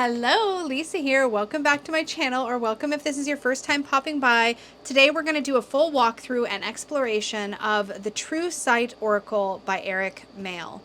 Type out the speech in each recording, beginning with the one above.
Hello, Lisa here. Welcome back to my channel, or welcome if this is your first time popping by. Today we're going to do a full walkthrough and exploration of the True Sight Oracle by Eric Mail.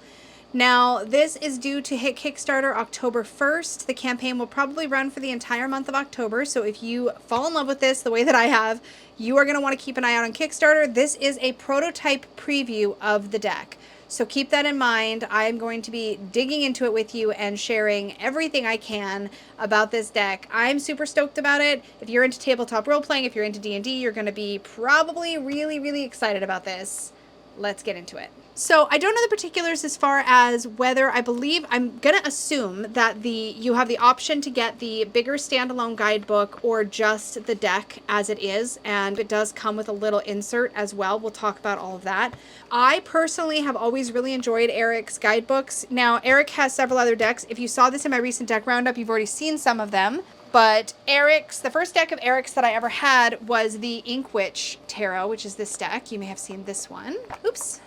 Now, this is due to hit Kickstarter October 1st. The campaign will probably run for the entire month of October, so if you fall in love with this the way that I have, you are going to want to keep an eye out on Kickstarter. This is a prototype preview of the deck. So keep that in mind. I'm going to be digging into it with you and sharing everything I can about this deck. I'm super stoked about it. If you're into tabletop role-playing, if you're into D&D, you're going to be probably really excited about this. Let's get into it. So I don't know the particulars as far as whether I'm going to assume that you have the option to get the bigger standalone guidebook or just the deck as it is. And it does come with a little insert as well. We'll talk about all of that. I personally have always really enjoyed Eric's guidebooks. Now, Eric has several other decks. If you saw this in my recent deck roundup, you've already seen some of them. But the first deck of Eric's that I ever had was the Inkwitch Tarot, which is this deck. You may have seen this one. Oops.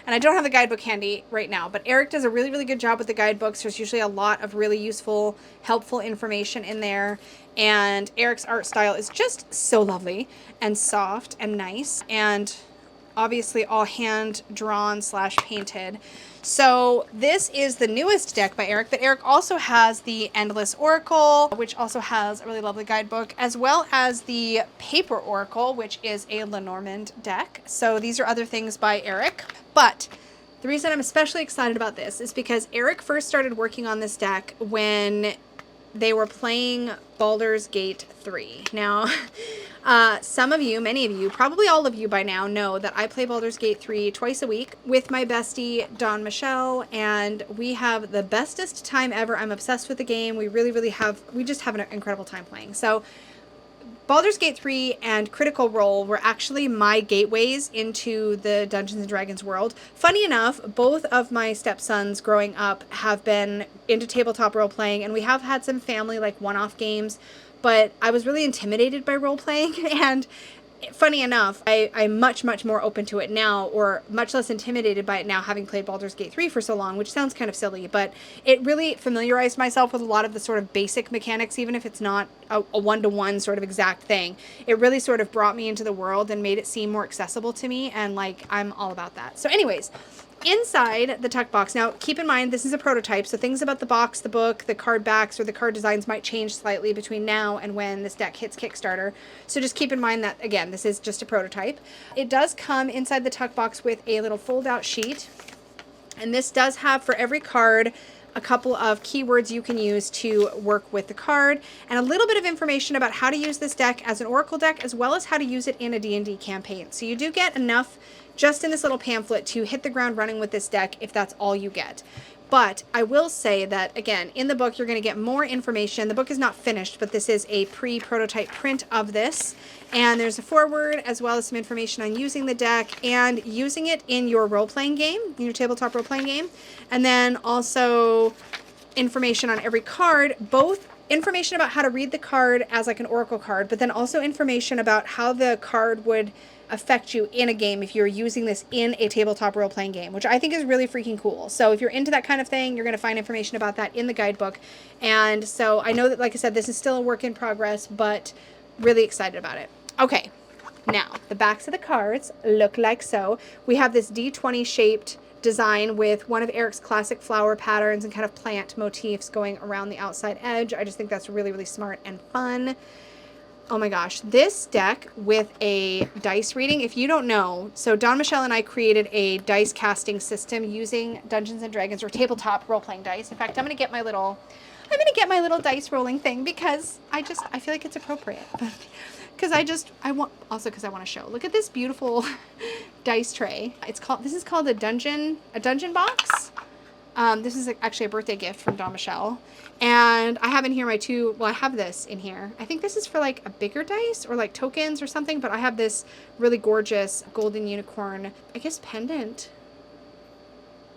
And I don't have the guidebook handy right now, but Eric does a really good job with the guidebooks. There's usually a lot of really useful, helpful information in there. And Eric's art style is just so lovely and soft and nice, and obviously all hand-drawn / painted. So this is the newest deck by Eric, but Eric also has the Endless Oracle, which also has a really lovely guidebook, as well as the Paper Oracle, which is a Lenormand deck. So these are other things by Eric. But the reason I'm especially excited about this is because Eric first started working on this deck when they were playing Baldur's Gate 3. Now, some of you, many of you, probably all of you by now know that I play Baldur's Gate 3 twice a week with my bestie, Dawn Michelle, and we have the bestest time ever. I'm obsessed with the game. We we just have an incredible time playing. So Baldur's Gate 3 and Critical Role were actually my gateways into the Dungeons & Dragons world. Funny enough, both of my stepsons growing up have been into tabletop role-playing, and we have had some family, like, one-off games, but I was really intimidated by role-playing, and funny enough, I'm much more open to it now, or much less intimidated by it now, having played Baldur's Gate 3 for so long, which sounds kind of silly, but it really familiarized myself with a lot of the sort of basic mechanics, even if it's not a one-to-one sort of exact thing. It really sort of brought me into the world and made it seem more accessible to me, and like, I'm all about that. So anyways, inside the tuck box, now keep in mind this is a prototype, so things about the box, the book, the card backs, or the card designs might change slightly between now and when this deck hits Kickstarter. So just keep in mind that, again, this is just a prototype. It does come inside the tuck box with a little fold-out sheet, and this does have, for every card, a couple of keywords you can use to work with the card, and a little bit of information about how to use this deck as an Oracle deck, as well as how to use it in a D&D campaign. So you do get enough just in this little pamphlet to hit the ground running with this deck if that's all you get. But I will say that, again, in the book you're going to get more information. The book is not finished, but this is a pre-prototype print of this. And there's a foreword, as well as some information on using the deck and using it in your role-playing game, in your tabletop role-playing game. And then also information on every card, both information about how to read the card as like an Oracle card, but then also information about how the card would affect you in a game if you're using this in a tabletop role-playing game, which I think is really freaking cool. So if you're into that kind of thing, you're going to find information about that in the guidebook. And so I know that, like I said, this is still a work in progress, but really excited about it. Okay, now the backs of the cards look like so. We have this D20 shaped design with one of Eric's classic flower patterns and kind of plant motifs going around the outside edge. I just think that's really smart and fun. Oh my gosh, this deck with a dice reading, if you don't know, so Dawn Michelle and I created a dice casting system using Dungeons and Dragons or tabletop role-playing dice. In fact, I'm gonna get my little dice rolling thing because I feel like it's appropriate. Because I want to show. Look at this beautiful dice tray. This is called a dungeon box. This is actually a birthday gift from Dawn Michelle. And I have in here I have this in here. I think this is for like a bigger dice or like tokens or something, but I have this really gorgeous golden unicorn, I guess, pendant.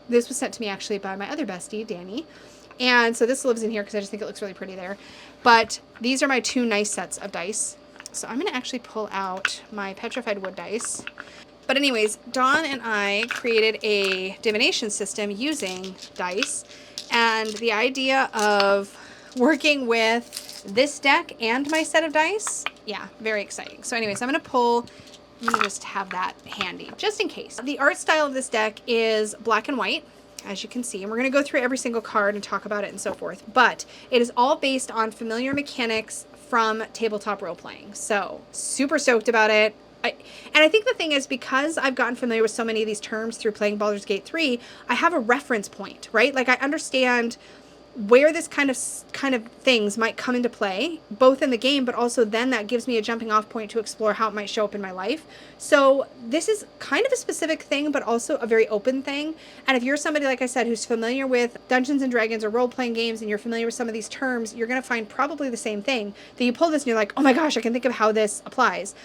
This was sent to me actually by my other bestie, Danny. And so this lives in here because I just think it looks really pretty there. But these are my two nice sets of dice. So I'm going to actually pull out my petrified wood dice. But anyways, Dawn and I created a divination system using dice. And the idea of working with this deck and my set of dice. Yeah, very exciting. So anyways, I'm going to pull, let me just have that handy just in case. The art style of this deck is black and white, as you can see, and we're going to go through every single card and talk about it and so forth, but it is all based on familiar mechanics from tabletop role-playing. So super stoked about it. And I think the thing is, because I've gotten familiar with so many of these terms through playing Baldur's Gate 3, I have a reference point, right? Like I understand where this kind of things might come into play, both in the game, but also then that gives me a jumping off point to explore how it might show up in my life. So this is kind of a specific thing, but also a very open thing. And if you're somebody, like I said, who's familiar with Dungeons and Dragons or role-playing games, and you're familiar with some of these terms, you're going to find probably the same thing, that you pull this and you're like, oh my gosh, I can think of how this applies.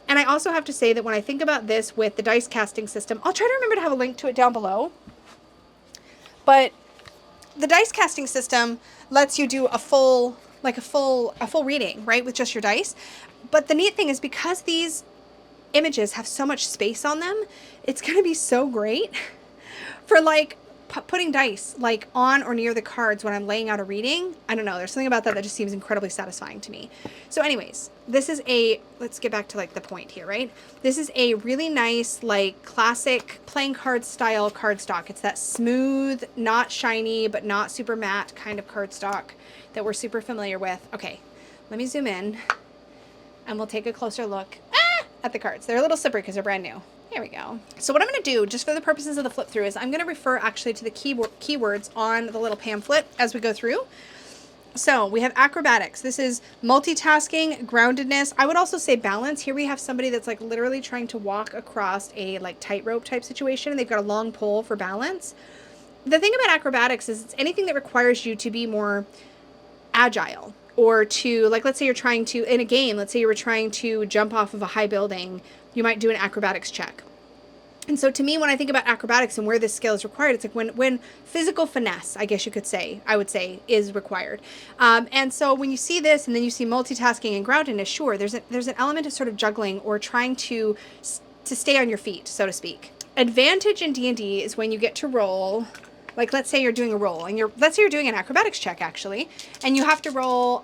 And I also have to say that when I think about this with the dice casting system, I'll try to remember to have a link to it down below. But the dice casting system lets you do a full reading, right, with just your dice. But the neat thing is, because these images have so much space on them, it's going to be so great for like putting dice like on or near the cards when I'm laying out a reading. I don't know, there's something about that that just seems incredibly satisfying to me. So anyways, this is let's get back to like the point here, right? This is a really nice, like classic playing card style cardstock. It's that smooth, not shiny, but not super matte kind of cardstock that we're super familiar with. Okay, let me zoom in and we'll take a closer look at the cards. They're a little slippery because they're brand new. There we go. So what I'm going to do, just for the purposes of the flip through, is I'm going to refer actually to the keywords on the little pamphlet as we go through. So we have acrobatics. This is multitasking, groundedness. I would also say balance. Here we have somebody that's like literally trying to walk across a like tightrope type situation, and they've got a long pole for balance. The thing about acrobatics is it's anything that requires you to be more agile, or to, like, let's say you're trying to, in a game, let's say you were trying to jump off of a high building, you might do an acrobatics check. And so to me, when I think about acrobatics and where this skill is required, it's like when physical finesse, I guess you could say, I would say, is required. And so when you see this and then you see multitasking and groundedness, sure, there's an element of sort of juggling or trying to stay on your feet, so to speak. Advantage in D&D is when you get to roll, like let's say you're doing a roll, and let's say you're doing an acrobatics check actually, and you have to roll,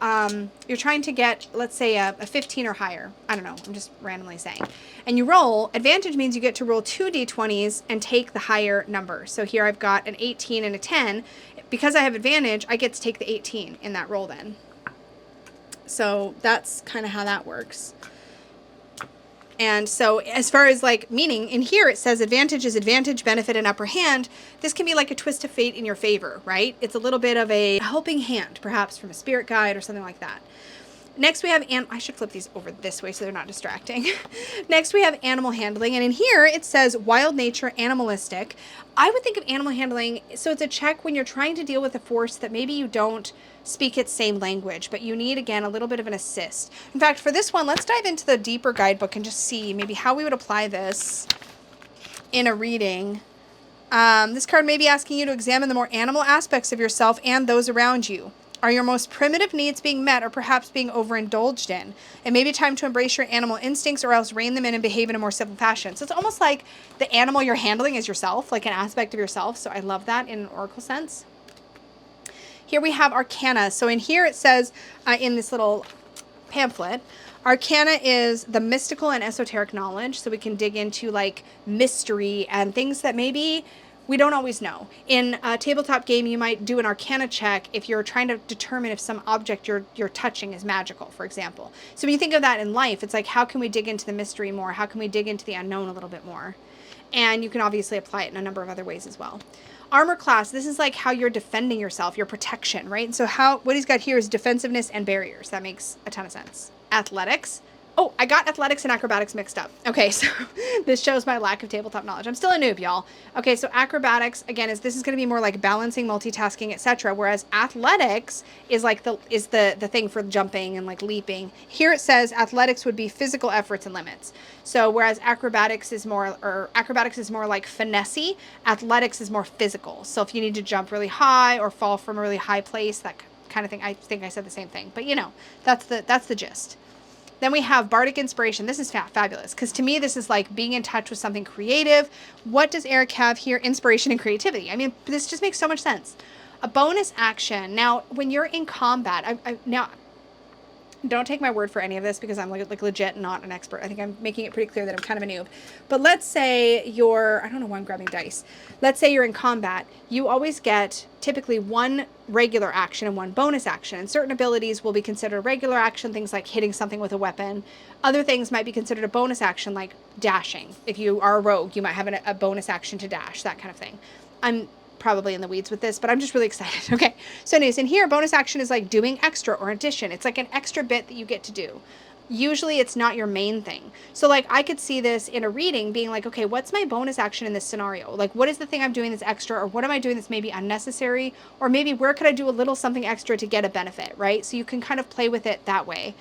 you're trying to get, let's say a 15 or higher. I don't know, I'm just randomly saying. And you roll, advantage means you get to roll 2 d20s and take the higher number. So here I've got an 18 and a 10. Because I have advantage, I get to take the 18 in that roll then. So that's kind of how that works. And so as far as like meaning, in here it says advantage is advantage, benefit, and upper hand. This can be like a twist of fate in your favor, right? It's a little bit of a helping hand, perhaps from a spirit guide or something like that. Next we have, I should flip these over this way so they're not distracting. Next we have animal handling, and in here it says wild nature, animalistic. I would think of animal handling, so it's a check when you're trying to deal with a force that maybe you don't speak its same language, but you need, again, a little bit of an assist. In fact, for this one, let's dive into the deeper guidebook and just see maybe how we would apply this in a reading. This card may be asking you to examine the more animal aspects of yourself and those around you. Are your most primitive needs being met or perhaps being overindulged in? It may be time to embrace your animal instincts or else rein them in and behave in a more civil fashion. So it's almost like the animal you're handling is yourself, like an aspect of yourself. So I love that in an oracle sense. Here we have arcana. So in here it says, in this little pamphlet, arcana is the mystical and esoteric knowledge. So we can dig into like mystery and things that maybe we don't always know. In a tabletop game, you might do an arcana check if you're trying to determine if some object you're touching is magical, for example. So when you think of that in life, it's like, how can we dig into the mystery more? How can we dig into the unknown a little bit more? And you can obviously apply it in a number of other ways as well. Armor class, this is like how you're defending yourself, your protection, right? And so what he's got here is defensiveness and barriers. That makes a ton of sense. Athletics. Oh, I got athletics and acrobatics mixed up. Okay, so this shows my lack of tabletop knowledge. I'm still a noob, y'all. Okay, so acrobatics, again, this is going to be more like balancing, multitasking, etc. Whereas athletics is like the thing for jumping and like leaping. Here it says athletics would be physical efforts and limits. So whereas acrobatics is more like finessey, athletics is more physical. So if you need to jump really high or fall from a really high place, that kind of thing. I think I said the same thing, but you know, that's the gist. Then we have bardic inspiration. This is fabulous because to me, this is like being in touch with something creative. What does Eric have here? Inspiration and creativity. I mean, this just makes so much sense. A bonus action. Now, when you're in combat, now, don't take my word for any of this because I'm like legit not an expert. I think I'm making it pretty clear that I'm kind of a noob. But let's say I don't know why I'm grabbing dice. Let's say you're in combat. You always get typically one regular action and one bonus action. And certain abilities will be considered a regular action, things like hitting something with a weapon. Other things might be considered a bonus action, like dashing. If you are a rogue, you might have a bonus action to dash, that kind of thing. I'm probably in the weeds with this, but I'm just really excited. Okay, so anyways, in here, bonus action is like doing extra or addition. It's like an extra bit that you get to do. Usually it's not your main thing. So like I could see this in a reading being like, okay, what's my bonus action in this scenario? Like what is the thing I'm doing that's extra, or what am I doing that's maybe unnecessary, or maybe where could I do a little something extra to get a benefit, right? So you can kind of play with it that way.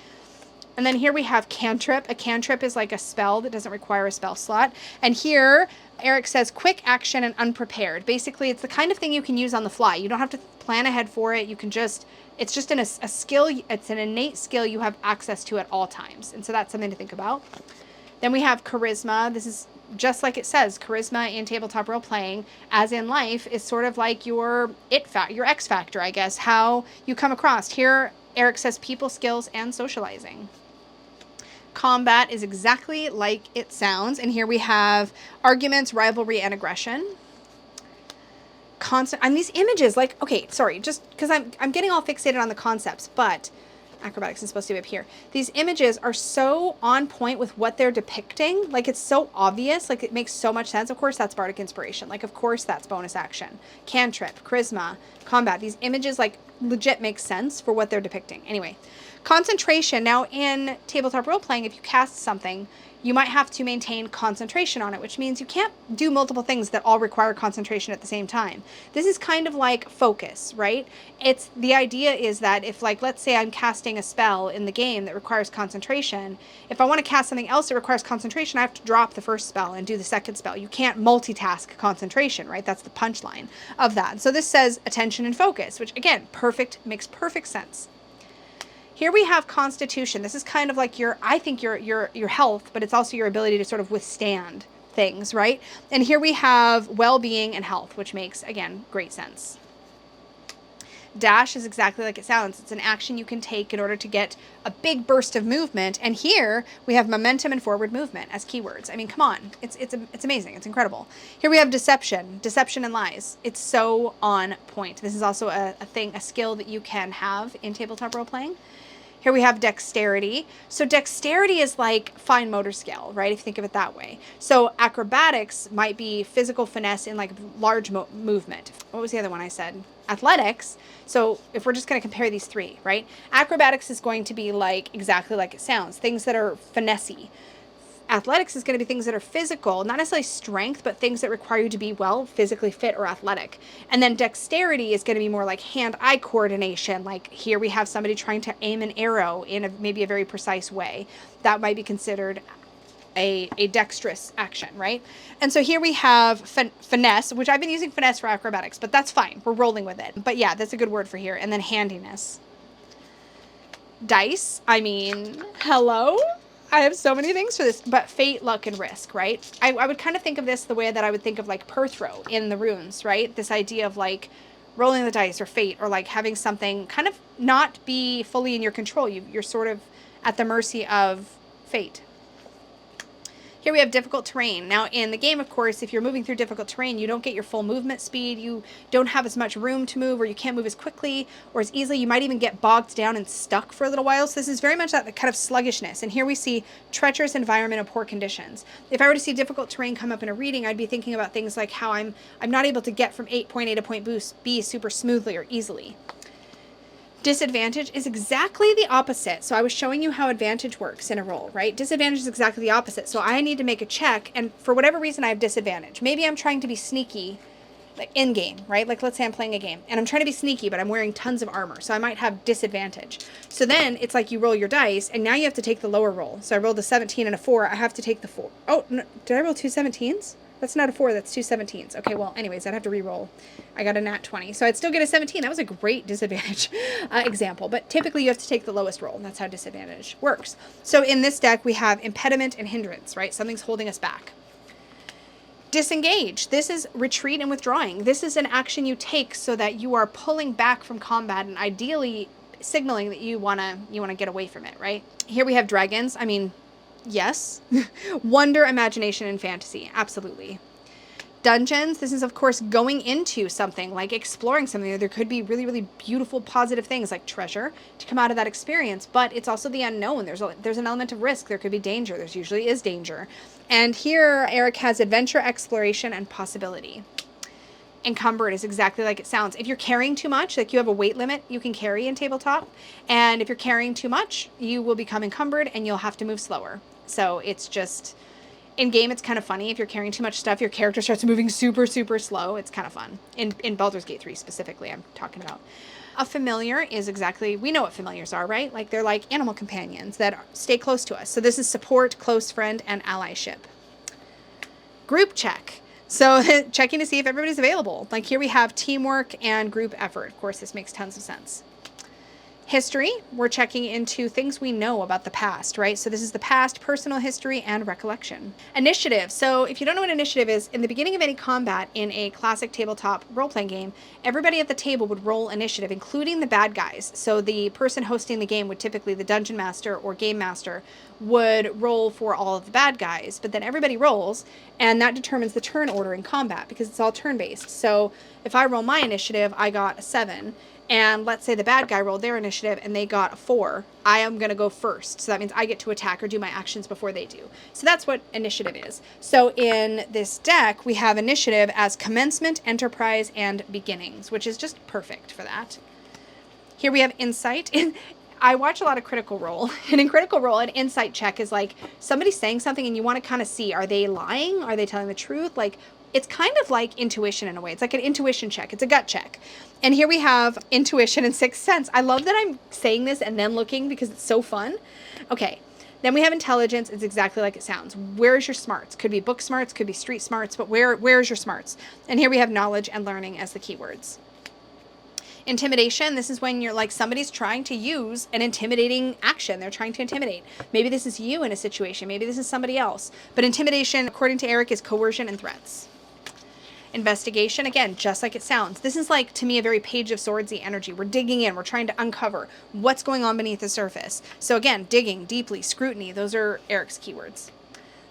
And then here we have cantrip. A cantrip is like a spell that doesn't require a spell slot. And here, Eric says quick action and unprepared. Basically, it's the kind of thing you can use on the fly. You don't have to plan ahead for it. You can just, it's just a skill. It's an innate skill you have access to at all times. And so that's something to think about. Then we have charisma. This is just like it says, charisma in tabletop role playing, as in life, is sort of like your your X factor, I guess, how you come across. Here, Eric says people skills and socializing. Combat is exactly like it sounds. And here we have arguments, rivalry, and aggression. And these images, like, okay, sorry, just because I'm getting all fixated on the concepts, but acrobatics is supposed to be up here. These images are so on point with what they're depicting. Like, it's so obvious. Like, it makes so much sense. Of course, that's bardic inspiration. Like, of course, that's bonus action. Cantrip, charisma, combat. These images, like, legit make sense for what they're depicting. Anyway, concentration. Now, in tabletop role-playing, if you cast something, you might have to maintain concentration on it, which means you can't do multiple things that all require concentration at the same time. This is kind of like focus, right? It's the idea is that if, like, let's say I'm casting a spell in the game that requires concentration, if I want to cast something else that requires concentration, I have to drop the first spell and do the second spell. You can't multitask concentration, right? That's the punchline of that. So this says attention and focus, which again, makes perfect sense. Here we have constitution. This is kind of like I think your health, but it's also your ability to sort of withstand things, right? And here we have well-being and health, which makes, again, great sense. Dash is exactly like it sounds. It's an action you can take in order to get a big burst of movement. And here we have momentum and forward movement as keywords. I mean, come on. It's amazing. It's incredible. Here we have deception and lies. It's so on point. This is also a skill that you can have in tabletop role-playing. Here we have dexterity. So dexterity is like fine motor skill, right? If you think of it that way. So acrobatics might be physical finesse in like large movement. What was the other one I said? Athletics. So if we're just going to compare these three, right? Acrobatics is going to be like exactly like it sounds. Things that are finessey. Athletics is going to be things that are physical, not necessarily strength, but things that require you to be well physically fit or athletic. And then dexterity is going to be more like hand-eye coordination. Like here we have somebody trying to aim an arrow in maybe a very precise way. That might be considered a dexterous action, right? And so here we have finesse, which I've been using finesse for acrobatics, but that's fine. We're rolling with it. But yeah, that's a good word for here. And then handiness. Dice, I mean, hello? I have so many things for this, but fate, luck, and risk, right? I would kind of think of this the way that I would think of like Perthrow in the runes, right? This idea of like rolling the dice or fate, or like having something kind of not be fully in your control. You're sort of at the mercy of fate. Here we have difficult terrain. Now in the game, of course, if you're moving through difficult terrain, you don't get your full movement speed. You don't have as much room to move, or you can't move as quickly or as easily. You might even get bogged down and stuck for a little while. So this is very much that kind of sluggishness. And here we see treacherous environment and poor conditions. If I were to see difficult terrain come up in a reading, I'd be thinking about things like how I'm not able to get from point A to point B super smoothly or easily. Disadvantage is exactly the opposite. So I was showing you how advantage works in a roll, right? Disadvantage is exactly the opposite. So I need to make a check, and for whatever reason I have disadvantage. Maybe I'm trying to be sneaky, like in game, right? Like let's say I'm playing a game and I'm trying to be sneaky, but I'm wearing tons of armor. So I might have disadvantage. So then it's like you roll your dice and now you have to take the lower roll. So I rolled a 17 and a 4. I have to take the 4. Oh, no, did I roll 2 17s? That's not a 4, that's 2 17s. Okay, well, anyways, I'd have to re-roll. I got a nat 20, so I'd still get a 17. That was a great disadvantage example, but typically you have to take the lowest roll, and that's how disadvantage works. So in this deck, we have impediment and hindrance, right? Something's holding us back. Disengage. This is retreat and withdrawing. This is an action you take so that you are pulling back from combat and ideally signaling that you wanna get away from it, right? Here we have dragons. I mean, yes. Wonder, imagination, and fantasy. Absolutely. Dungeons, this is of course going into something, like exploring something. There could be really, really beautiful, positive things like treasure to come out of that experience, but it's also the unknown. There's an element of risk. There could be danger. There usually is danger. And here Eric has adventure, exploration, and possibility. Encumbered is exactly like it sounds. If you're carrying too much, like you have a weight limit you can carry in tabletop, and if you're carrying too much, you will become encumbered and you'll have to move slower. So it's just... in game, it's kind of funny. If you're carrying too much stuff, your character starts moving super, super slow. It's kind of fun. In Baldur's Gate 3 specifically, I'm talking about. A familiar is exactly, we know what familiars are, right? Like they're like animal companions that stay close to us. So this is support, close friend, and allyship. Group check. So checking to see if everybody's available. Like here we have teamwork and group effort. Of course, this makes tons of sense. History, we're checking into things we know about the past, right? So this is the past, personal history, and recollection. Initiative. So if you don't know what initiative is, in the beginning of any combat in a classic tabletop role-playing game, everybody at the table would roll initiative, including the bad guys. So the person hosting the game would typically, the dungeon master or game master, would roll for all of the bad guys, but then everybody rolls, and that determines the turn order in combat because it's all turn-based. So if I roll my initiative, I got a 7. And let's say the bad guy rolled their initiative and they got a 4. I am going to go first. So that means I get to attack or do my actions before they do. So that's what initiative is. So in this deck, we have initiative as commencement, enterprise, and beginnings, which is just perfect for that. Here we have insight. I watch a lot of Critical Role, and in Critical Role, an insight check is like somebody saying something and you want to kind of see, are they lying? Are they telling the truth? Like, it's kind of like intuition in a way. It's like an intuition check. It's a gut check. And here we have intuition and sixth sense. I love that I'm saying this and then looking because it's so fun. Okay. Then we have intelligence. It's exactly like it sounds. Where's your smarts? Could be book smarts, could be street smarts, but where's your smarts? And here we have knowledge and learning as the keywords. Intimidation, this is when you're like somebody's trying to use an intimidating action. They're trying to intimidate. Maybe this is you in a situation. Maybe this is somebody else. But intimidation, according to Eric, is coercion and threats. Investigation, again, just like it sounds. This is like, to me, a very Page of Swords-y energy. We're digging in. We're trying to uncover what's going on beneath the surface. So again, digging deeply, scrutiny. Those are Eric's keywords.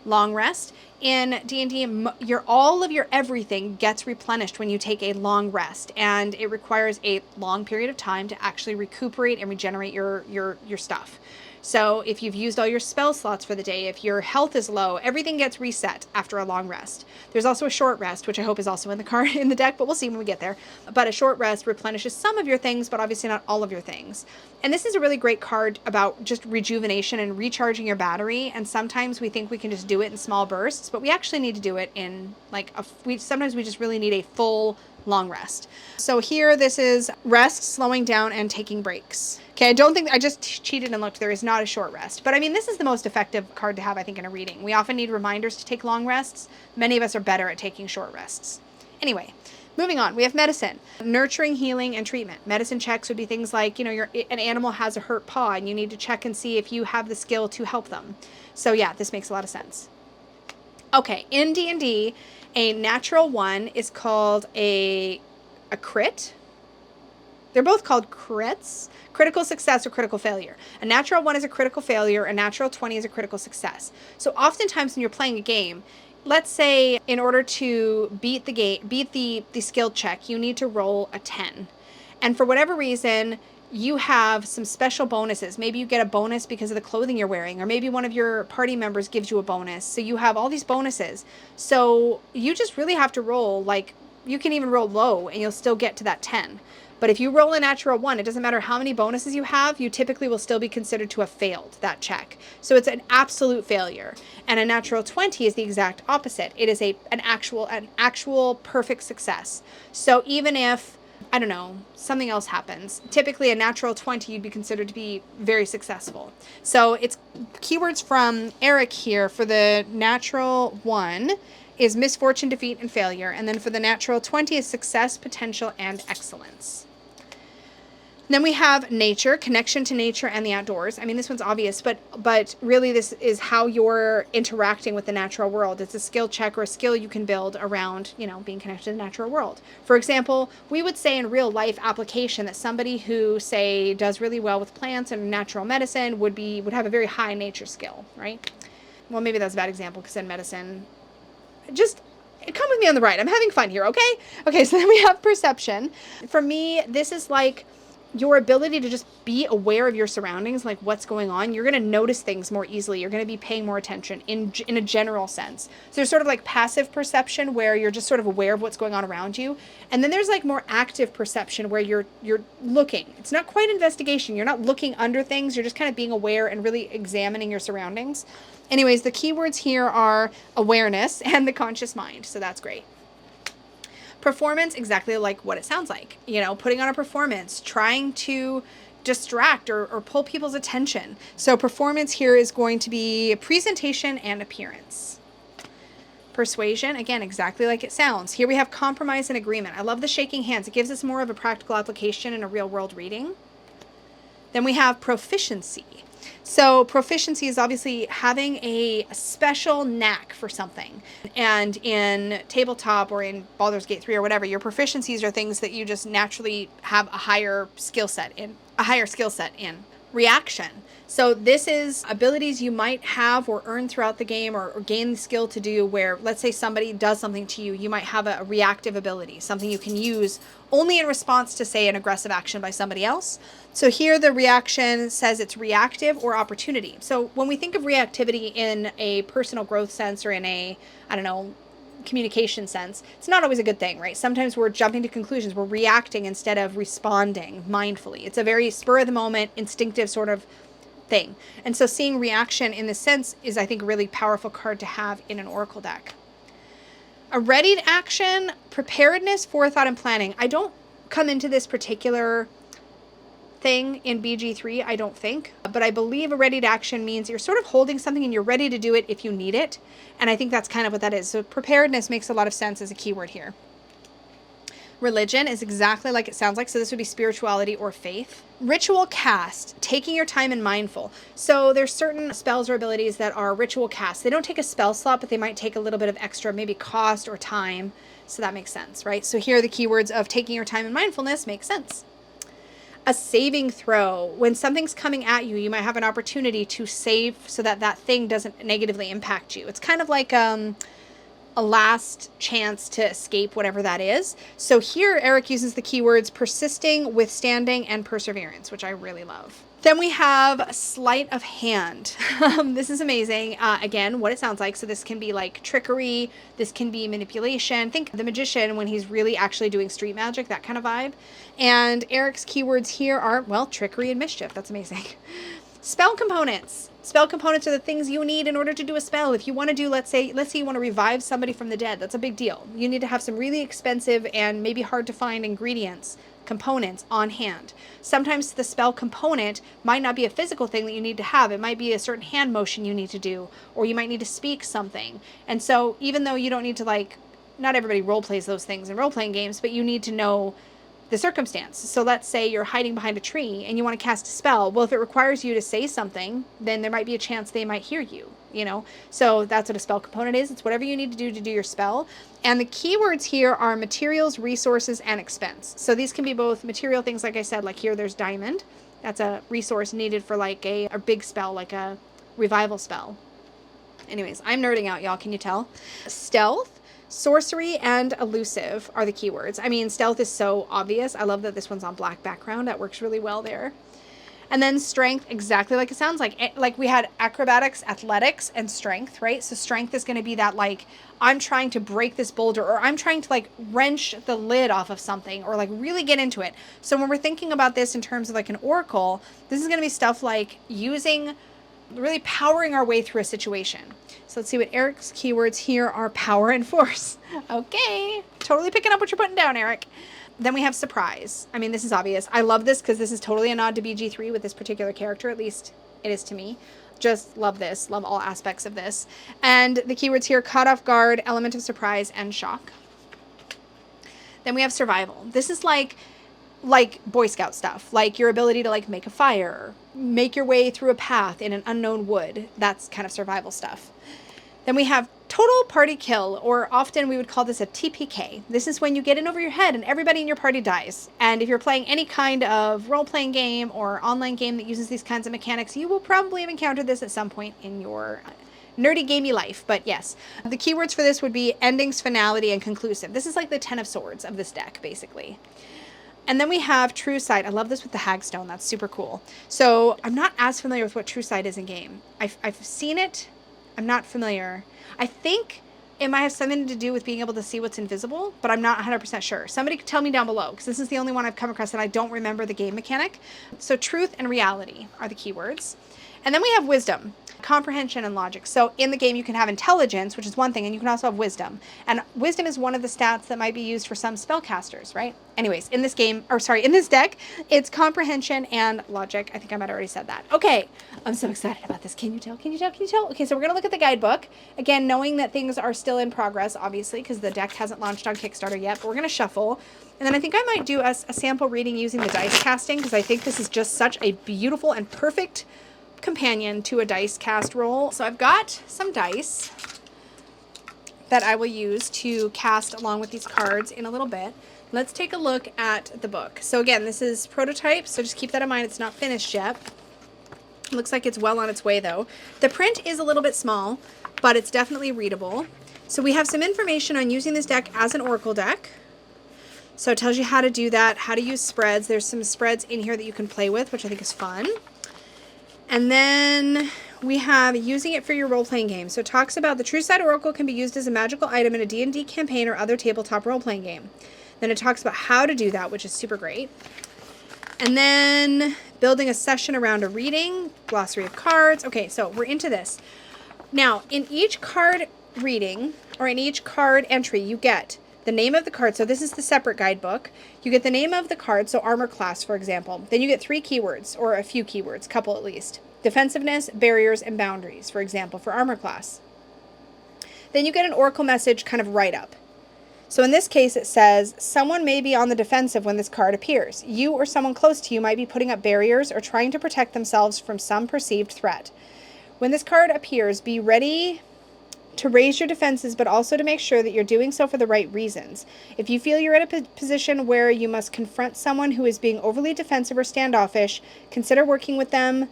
Long rest. In D&D, all of your everything gets replenished when you take a long rest, and it requires a long period of time to actually recuperate and regenerate your stuff. So if you've used all your spell slots for the day, if your health is low, everything gets reset after a long rest. There's also a short rest, which I hope is also in the deck, but we'll see when we get there. But a short rest replenishes some of your things, but obviously not all of your things. And this is a really great card about just rejuvenation and recharging your battery. And sometimes we think we can just do it in small bursts, but we actually need to do it in like sometimes we just really need a full long rest. So here, this is rest, slowing down, and taking breaks. Okay, I just cheated and looked. There is not a short rest. But I mean, this is the most effective card to have, I think, in a reading. We often need reminders to take long rests. Many of us are better at taking short rests. Anyway, moving on, we have medicine. Nurturing, healing, and treatment. Medicine checks would be things like, an animal has a hurt paw, and you need to check and see if you have the skill to help them. So yeah, this makes a lot of sense. Okay, in D&D, a natural 1 is called a crit. They're both called crits. Critical success or critical failure. A natural 1 is a critical failure. A natural 20 is a critical success. So oftentimes when you're playing a game, let's say in order to beat the skill check, you need to roll a 10. And for whatever reason, you have some special bonuses. Maybe you get a bonus because of the clothing you're wearing, or maybe one of your party members gives you a bonus. So you have all these bonuses. So you just really have to roll, like, you can even roll low and you'll still get to that 10. But if you roll a natural 1, it doesn't matter how many bonuses you have, you typically will still be considered to have failed that check. So it's an absolute failure. And a natural 20 is the exact opposite. It is an actual perfect success. So even if, I don't know, something else happens, typically a natural 20 you'd be considered to be very successful. So it's keywords from Eric here for the natural 1 is misfortune, defeat, and failure. And then for the natural 20 is success, potential, and excellence. Then we have nature, connection to nature and the outdoors. I mean, this one's obvious, but really this is how you're interacting with the natural world. It's a skill check or a skill you can build around, you know, being connected to the natural world. For example, we would say in real life application that somebody who, say, does really well with plants and natural medicine would have a very high nature skill, right? Well, maybe that's a bad example because in medicine, just come with me on the ride. I'm having fun here, okay? Okay, so then we have perception. For me, this is like your ability to just be aware of your surroundings, like what's going on. You're going to notice things more easily. You're going to be paying more attention in a general sense. So there's sort of like passive perception where you're just sort of aware of what's going on around you. And then there's like more active perception where you're looking. It's not quite investigation. You're not looking under things. You're just kind of being aware and really examining your surroundings. Anyways, the keywords here are awareness and the conscious mind. So that's great. Performance, exactly like what it sounds like, you know, putting on a performance, trying to distract or pull people's attention. So performance here is going to be presentation and appearance. Persuasion, again, exactly like it sounds. Here we have compromise and agreement. I love the shaking hands. It gives us more of a practical application in a real world reading. Then we have proficiency. So proficiency is obviously having a special knack for something. And in tabletop or in Baldur's Gate 3 or whatever, your proficiencies are things that you just naturally have a higher skill set in. Reaction. So this is abilities you might have or earn throughout the game or gain the skill to do where, let's say somebody does something to you, you might have a reactive ability, something you can use only in response to, say, an aggressive action by somebody else. So here the reaction says it's reactive or opportunity. So when we think of reactivity in a personal growth sense or in a, I don't know, communication sense, it's not always a good thing, right? Sometimes we're jumping to conclusions. We're reacting instead of responding mindfully. It's a very spur of the moment, instinctive sort of thing. And so seeing reaction in this sense is, I think, a really powerful card to have in an Oracle deck. A readied action, preparedness, forethought, and planning. I don't come into this particular thing in BG3, I don't think, but I believe a readied action means you're sort of holding something and you're ready to do it if you need it. And I think that's kind of what that is. So preparedness makes a lot of sense as a keyword here. Religion is exactly like it sounds like. So this would be spirituality or faith. Ritual cast, taking your time and mindful. So there's certain spells or abilities that are ritual cast. They don't take a spell slot, but they might take a little bit of extra, maybe cost or time. So that makes sense, right? So here are the keywords of taking your time and mindfulness make sense. A saving throw. When something's coming at you, you might have an opportunity to save so that that thing doesn't negatively impact you. It's kind of like a last chance to escape whatever that is. So here Eric uses the keywords persisting, withstanding, and perseverance, which I really love. Then we have sleight of hand. This is amazing. Again, what it sounds like. So this can be like trickery. This can be manipulation. Think the magician when he's really actually doing street magic, that kind of vibe. And Eric's keywords here are, well, trickery and mischief. That's amazing. Spell components. Spell components are the things you need in order to do a spell. If you want to do, let's say you want to revive somebody from the dead, that's a big deal. You need to have some really expensive and maybe hard to find ingredients, components on hand. Sometimes the spell component might not be a physical thing that you need to have. It might be a certain hand motion you need to do, or you might need to speak something. And so even though you don't need to, like, not everybody role plays those things in role-playing games, but you need to know the circumstance. So let's say you're hiding behind a tree and you want to cast a spell. Well, if it requires you to say something, then there might be a chance they might hear you, you know? So that's what a spell component is. It's whatever you need to do your spell. And the keywords here are materials, resources, and expense. So these can be both material things, like I said, like here there's diamond. That's a resource needed for like a big spell, like a revival spell. Anyways, I'm nerding out, y'all. Can you tell? Stealth, sorcery, and elusive are the keywords. I mean, stealth is so obvious. I love that this one's on black background. That works really well there. And then strength, exactly like it sounds like. Like we had acrobatics, athletics, and strength, right? So strength is going to be that, like, I'm trying to break this boulder, or I'm trying to like wrench the lid off of something, or like really get into it. So when we're thinking about this in terms of like an oracle, this is going to be stuff like really powering our way through a situation. So let's see what Eric's keywords here are. Power and force. Okay. Totally picking up what you're putting down, Eric. Then we have surprise. I mean, this is obvious. I love this because this is totally a nod to BG3 with this particular character. At least it is to me. Just love this. Love all aspects of this. And the keywords here, caught off guard, element of surprise, and shock. Then we have survival. This is like like Boy Scout stuff, like your ability to like make a fire, make your way through a path in an unknown wood. That's kind of survival stuff. Then we have total party kill, or often we would call this a TPK. This is when you get in over your head and everybody in your party dies. And if you're playing any kind of role-playing game or online game that uses these kinds of mechanics, you will probably have encountered this at some point in your nerdy gamey life. But yes, the keywords for this would be endings, finality, and conclusive. This is like the 10 of swords of this deck, basically. And then we have True Sight. I love this with the Hagstone. That's super cool. So I'm not as familiar with what True Sight is in game. I've seen it. I'm not familiar. I think it might have something to do with being able to see what's invisible, but I'm not 100% sure. Somebody could tell me down below, because this is the only one I've come across and I don't remember the game mechanic. So truth and reality are the keywords. And then we have wisdom, comprehension, and logic. So in the game you can have intelligence, which is one thing, and you can also have wisdom. And wisdom is one of the stats that might be used for some spellcasters, right? Anyways, in this game, or sorry, in this deck, it's comprehension and logic. I think I might have already said that. Okay, I'm so excited about this. Can you tell? Can you tell? Can you tell? Okay, so we're gonna look at the guidebook. Again, knowing that things are still in progress, obviously, because the deck hasn't launched on Kickstarter yet, but we're gonna shuffle. And then I think I might do a sample reading using the dice casting, because I think this is just such a beautiful and perfect companion to a dice cast roll. So I've got some dice that I will use to cast along with these cards in a little bit. Let's take a look at the book. So again, this is prototype, so just keep that in mind. It's not finished yet. Looks like it's well on its way though. The print is a little bit small, but it's definitely readable. So we have some information on using this deck as an Oracle deck. So it tells you how to do that, how to use spreads. There's some spreads in here that you can play with, which I think is fun. And then we have using it for your role-playing game. So it talks about the True Sight Oracle can be used as a magical item in a D&D campaign or other tabletop role-playing game. Then it talks about how to do that, which is super great. And then building a session around a reading, glossary of cards. Okay, so we're into this. Now, in each card reading, or in each card entry, you get the name of the card. So this is the separate guidebook. You get the name of the card, so armor class, for example. Then you get 3 keywords, or a few keywords, couple at least. Defensiveness, barriers, and boundaries, for example, for armor class. Then you get an oracle message kind of write-up. So in this case, it says, someone may be on the defensive when this card appears. You or someone close to you might be putting up barriers or trying to protect themselves from some perceived threat. When this card appears, be ready to raise your defenses, but also to make sure that you're doing so for the right reasons. If you feel you're at a position where you must confront someone who is being overly defensive or standoffish, consider working with them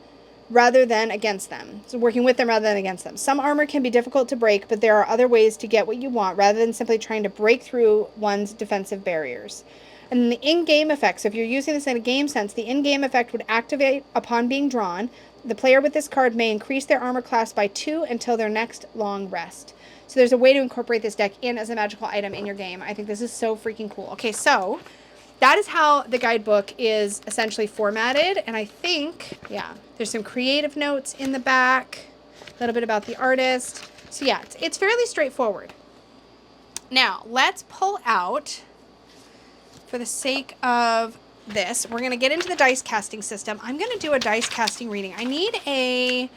rather than against them. So working with them rather than against them. Some armor can be difficult to break, but there are other ways to get what you want rather than simply trying to break through one's defensive barriers. And then the in-game effect. So if you're using this in a game sense, the in-game effect would activate upon being drawn. The player with this card may increase their armor class by 2 until their next long rest. So there's a way to incorporate this deck in as a magical item in your game. I think this is so freaking cool. Okay, so that is how the guidebook is essentially formatted. And I think, yeah, there's some creative notes in the back, a little bit about the artist. So yeah, it's fairly straightforward. Now, let's pull out, for the sake of this, we're going to get into the dice casting system. I'm going to do a dice casting reading. I'm going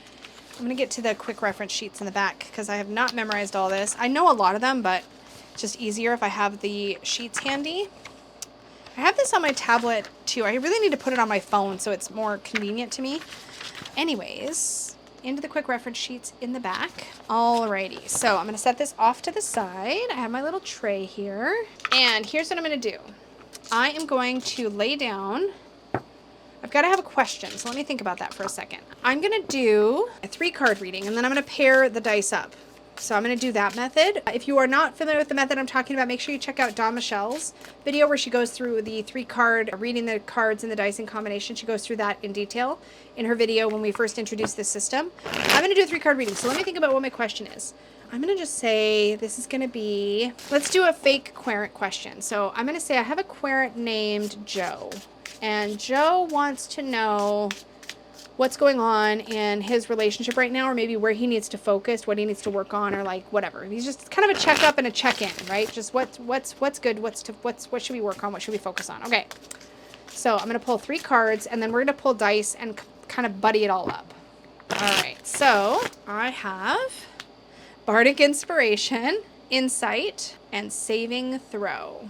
to get to the quick reference sheets in the back because I have not memorized all this. I know a lot of them, but it's just easier if I have the sheets handy. I have this on my tablet too. I really need to put it on my phone so it's more convenient to me. Anyways, into the quick reference sheets in the back. Alrighty, so I'm going to set this off to the side. I have my little tray here. And here's what I'm going to do. I am going to lay down, I've got to have a question, so let me think about that for a second. I'm going to do a 3-card reading, and then I'm going to pair the dice up. So I'm going to do that method. If you are not familiar with the method I'm talking about, make sure you check out Dawn Michelle's video where she goes through the 3-card, reading the cards and the dice in combination. She goes through that in detail in her video when we first introduced this system. I'm going to do a 3-card reading, so let me think about what my question is. I'm going to just say this is going to be, let's do a fake querent question. So I'm going to say I have a querent named Joe, and Joe wants to know what's going on in his relationship right now, or maybe where he needs to focus, what he needs to work on, or like whatever. He's just kind of a checkup and a check-in, right? Just what's good, what should we work on, what should we focus on? Okay, so I'm going to pull 3 cards, and then we're going to pull dice and kind of buddy it all up. All right, so I have Bardic Inspiration, Insight, and Saving Throw.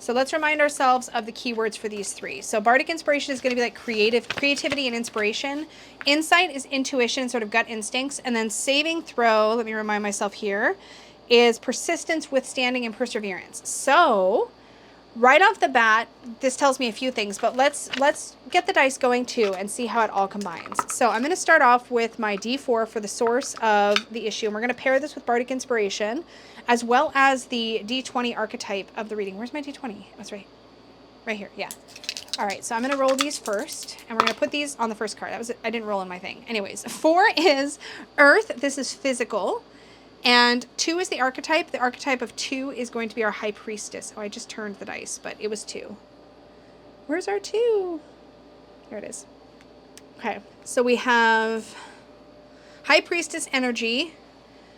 So let's remind ourselves of the keywords for these three. So bardic inspiration is going to be like creativity and inspiration. Insight is intuition, sort of gut instincts. And then saving throw, let me remind myself here, is persistence, withstanding, and perseverance. So right off the bat, this tells me a few things, but let's get the dice going too and see how it all combines. So I'm going to start off with my D4 for the source of the issue, and we're going to pair this with bardic inspiration, as well as the D20 archetype of the reading. Where's my D20? That's right here. Yeah. All right, so I'm going to roll these first, and we're going to put these on the first card. I didn't roll in my thing. Anyways, 4 is Earth. This is physical. And 2 is the archetype. The archetype of 2 is going to be our High Priestess. Oh, I just turned the dice, but it was 2. Where's our 2? There it is. Okay, so we have High Priestess energy,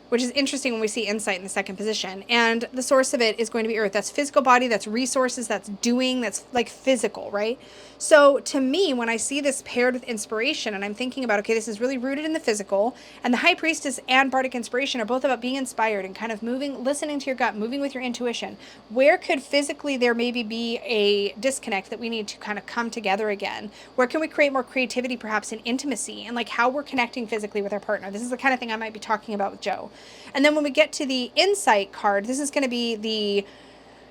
which is interesting when we see insight in the second position. And the source of it is going to be Earth. That's physical body, that's resources, that's doing, that's like physical, right? So to me, when I see this paired with inspiration, and I'm thinking about, okay, this is really rooted in the physical, and the High Priestess and bardic inspiration are both about being inspired and kind of moving, listening to your gut, moving with your intuition. Where could physically there maybe be a disconnect that we need to kind of come together again? Where can we create more creativity, perhaps in intimacy, and like how we're connecting physically with our partner? This is the kind of thing I might be talking about with Joe. And then when we get to the insight card, this is going to be the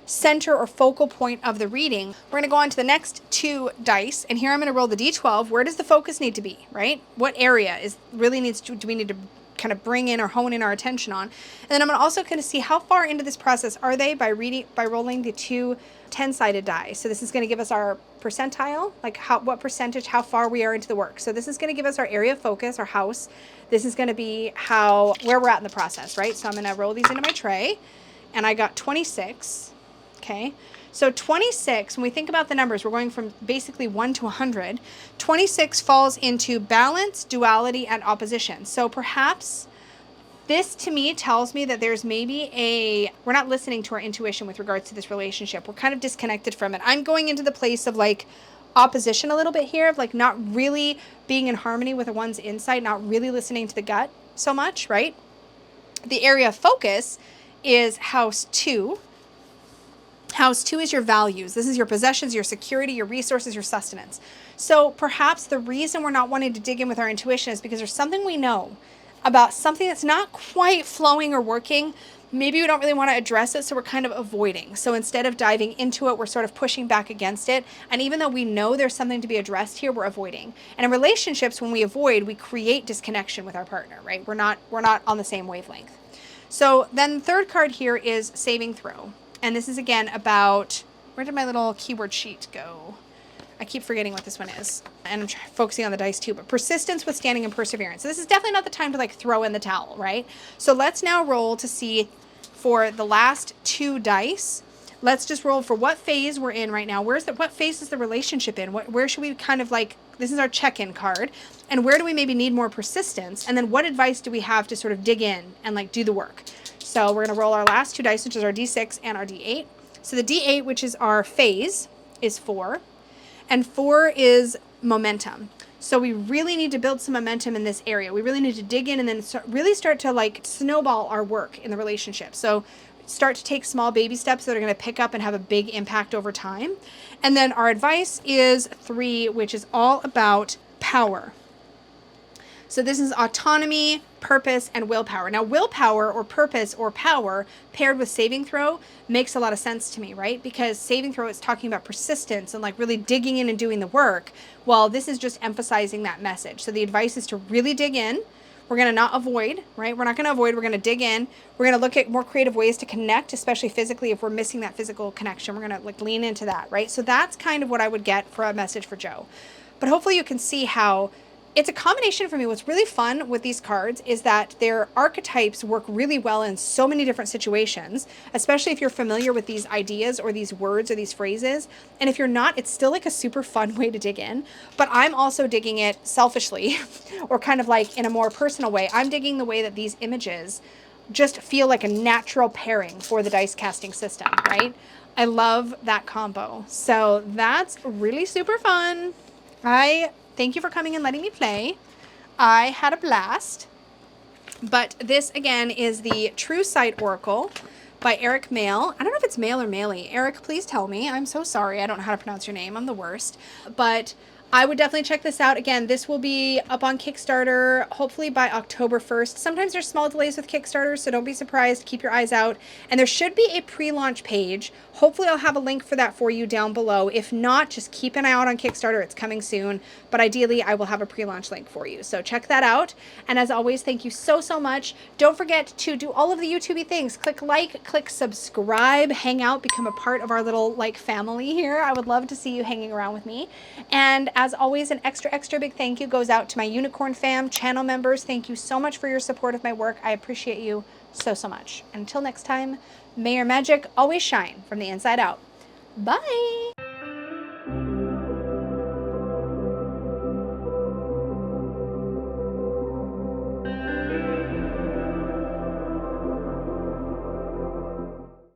center or focal point of the reading. We're going to go on to the next 2 dice, and here I'm going to roll the D12. Where does the focus need to be, right? What area do we need to kind of bring in or hone in our attention on? And then I'm also going to see how far into this process are they by rolling the 2 10-sided die. So this is going to give us our percentile, like what percentage, how far we are into the work. So this is going to give us our area of focus, our house. This is going to be where we're at in the process, right? So I'm going to roll these into my tray, and I got 26. Okay, so 26, when we think about the numbers, we're going from basically 1 to 100. 26 falls into balance, duality, and opposition. So perhaps this to me tells me that there's maybe we're not listening to our intuition with regards to this relationship. We're kind of disconnected from it. I'm going into the place of like opposition a little bit here, of like not really being in harmony with one's insight, not really listening to the gut so much, right? The area of focus is house 2. House 2 is your values. This is your possessions, your security, your resources, your sustenance. So perhaps the reason we're not wanting to dig in with our intuition is because there's something we know about something that's not quite flowing or working. Maybe we don't really want to address it, so we're kind of avoiding. So instead of diving into it, we're sort of pushing back against it. And even though we know there's something to be addressed here, we're avoiding. And in relationships, when we avoid, we create disconnection with our partner, right? We're not on the same wavelength. So then the third card here is saving throw. And this is again about, where did my little keyword sheet go? I keep forgetting what this one is. And I'm focusing on the dice too, but persistence, withstanding, and perseverance. So this is definitely not the time to like throw in the towel, right? So let's now roll to see for the last 2 dice. Let's just roll for what phase we're in right now. What phase is the relationship in? Where should we kind of like, this is our check-in card. And where do we maybe need more persistence? And then what advice do we have to sort of dig in and like do the work? So we're going to roll our last 2 dice, which is our D6 and our D8. So the D8, which is our phase, is 4. And 4 is momentum. So we really need to build some momentum in this area. We really need to dig in and then really start to like snowball our work in the relationship. So start to take small baby steps that are going to pick up and have a big impact over time. And then our advice is 3, which is all about power. So this is autonomy, purpose, and willpower. Now, willpower or purpose or power paired with saving throw makes a lot of sense to me, right? Because saving throw is talking about persistence and like really digging in and doing the work. Well, this is just emphasizing that message. So the advice is to really dig in. We're going to not avoid, right? We're not going to avoid. We're going to dig in. We're going to look at more creative ways to connect, especially physically. If we're missing that physical connection, we're going to like lean into that, right? So that's kind of what I would get for a message for Joe. But hopefully you can see how it's a combination for me. What's really fun with these cards is that their archetypes work really well in so many different situations, especially if you're familiar with these ideas or these words or these phrases. And if you're not, it's still like a super fun way to dig in. But I'm also digging it selfishly or kind of like in a more personal way. I'm digging the way that these images just feel like a natural pairing for the dice casting system, right? I love that combo. So that's really super fun. Thank you for coming and letting me play. I had a blast. But this, again, is the True Sight Oracle by Eric Mail. I don't know if it's Mail or Mailey. Eric, please tell me. I'm so sorry. I don't know how to pronounce your name. I'm the worst. But I would definitely check this out. Again, this will be up on Kickstarter hopefully by October 1st. Sometimes there's small delays with Kickstarter, so don't be surprised. Keep your eyes out. And there should be a pre-launch page. Hopefully I'll have a link for that for you down below. If not, just keep an eye out on Kickstarter. It's coming soon. But ideally, I will have a pre-launch link for you. So check that out. And as always, thank you so, so much. Don't forget to do all of the YouTubey things. Click like, click subscribe, hang out, become a part of our little like family here. I would love to see you hanging around with me. And as always, an extra big thank you goes out to my Unicorn fam channel members. Thank you so much for your support of my work. I appreciate you so, so much. And until next time, may your magic always shine from the inside out. Bye.